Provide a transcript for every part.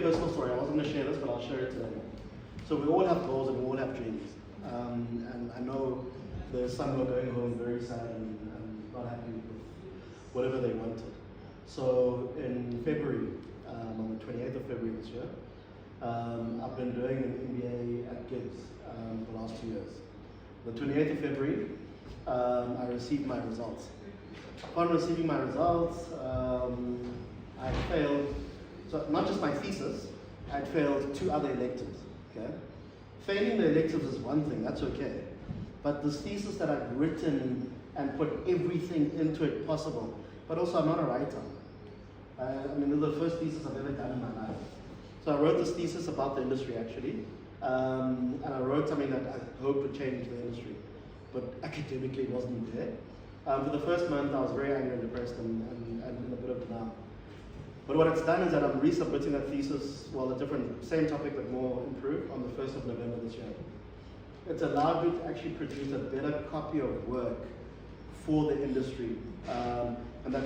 personal story. I wasn't going to share this, but I'll share it today. So we all have goals and we all have dreams. And I know there's some who are going home very sad and not happy with whatever they wanted. So in February, on the 28th of February this year, I've been doing an MBA at Gibbs for the last 2 years. The 28th of February, I received my results. Upon receiving my results, I failed, so not just my thesis, I failed 2 other electives. Okay? Failing the electives is one thing, that's okay. But this thesis that I've written and put everything into it possible, but also I'm not a writer. I mean, this is the first thesis I've ever done in my life. So I wrote this thesis about the industry actually, and I wrote something that I hope would change the industry, but academically it wasn't there. For the first month I was very angry and depressed and in a bit of denial. But what it's done is that I'm resubmitting that thesis, well, a different, same topic but more improved on the 1st of November this year. It's allowed me to actually produce a better copy of work for the industry. And that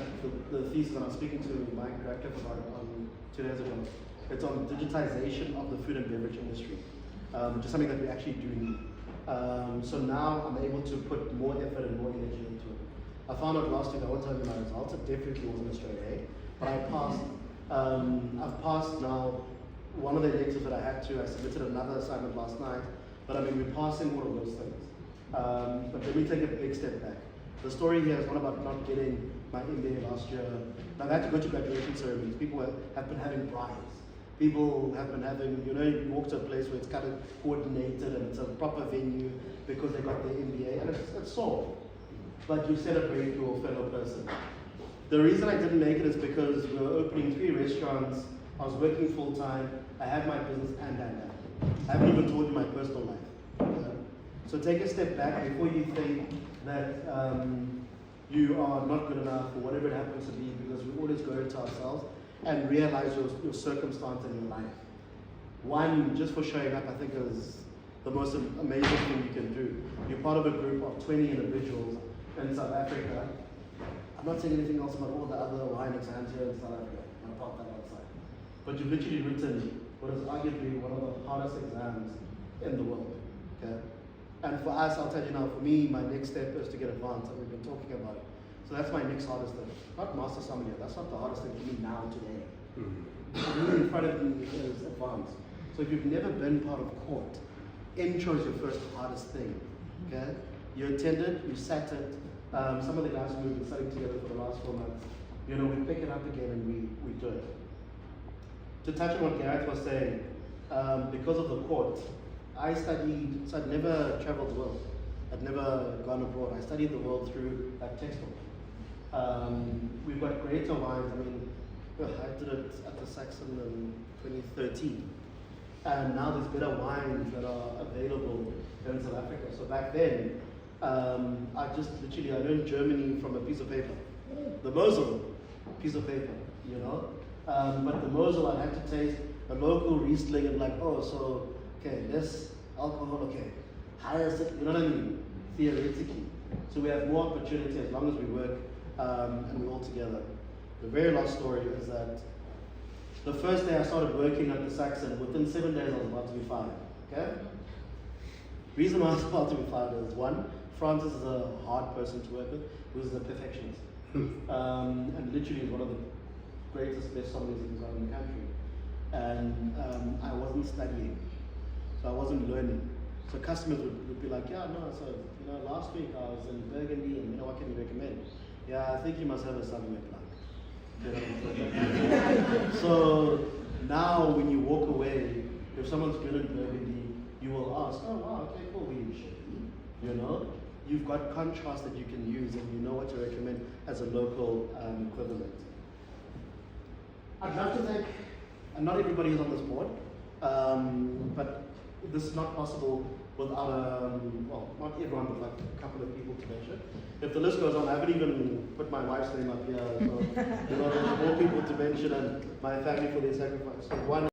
the thesis that I'm speaking to Mike Radcliffe about on 2 days ago, it's on digitization of the food and beverage industry, which is something that we actually do need. So now I'm able to put more effort and more energy into it. I found out last week, I won't tell you my results, it definitely wasn't a straight A, but I passed. I've passed now one of the electives that I had to. I submitted another assignment last night, but I mean, we're passing all of those things. But let me take a big step back. The story here is not about not getting my MBA last year. I've had to go to graduation ceremonies. People have been having brides. People have been having, you know, you walk to a place where it's kind of coordinated and it's a proper venue because they got their MBA, and it's so. But you celebrate your fellow person. The reason I didn't make it is because we were opening 3 restaurants, I was working full time, I had my business and. I haven't even told you my personal life. So take a step back before you think that you are not good enough or whatever it happens to be, because we always go into ourselves and realize your circumstance in your life. One, just for showing up, I think is the most amazing thing you can do. You're part of a group of 20 individuals in South Africa. I'm not saying anything else about all the other wine exams here in South Africa. I'll park that outside. But you've literally written what is arguably one of the hardest exams in the world. Okay? And for us, I'll tell you now, for me, my next step is to get advanced, and we've been talking about it. So that's my next hardest thing. Not Master Sommelier, that's not the hardest thing for me now, today. For me, in front of me is advanced. So if you've never been part of court, intro is your first hardest thing. Okay? You attended, you sat it. Some of the guys who we've been studying together for the last 4 months, you know, we pick it up again and we do it. To touch on what Gareth was saying, because of the court, I studied, so I'd never traveled the world. I'd never gone abroad. I studied the world through a textbook. We've got greater wines. I mean, I did it at the Saxon in 2013. And now there's better wines that are available in South Africa. So back then, I just literally, I learned Germany from a piece of paper. The Mosel, piece of paper, you know? But the Mosel, I had to taste a local Riesling and like, oh, so, okay, less alcohol, okay. Higher, you know what I mean? Theoretically. So we have more opportunity as long as we work and we're all together. The very last story is that the first day I started working at the Saxon, within 7 days I was about to be fired, okay? Reason why I was about to be fired is, one, Francis is a hard person to work with, who's a perfectionist. And literally is one of the greatest, best sommeliers in the country. And I wasn't studying, so I wasn't learning. So customers would be like, yeah, no, so, you know, last week I was in Burgundy and, you know, what can you recommend? Yeah, I think you must have a Sauvignon Blanc. You know? So now when you walk away, if someone's good in Burgundy, you will ask, oh wow, okay, cool, you know? You've got contrast that you can use and you know what to recommend as a local equivalent. I'd love to thank, and not everybody is on this board, but this is not possible without, well, not everyone, but like a couple of people to mention. If the list goes on, I haven't even put my wife's name up here, so you know, there's more people to mention and my family for their sacrifice. So one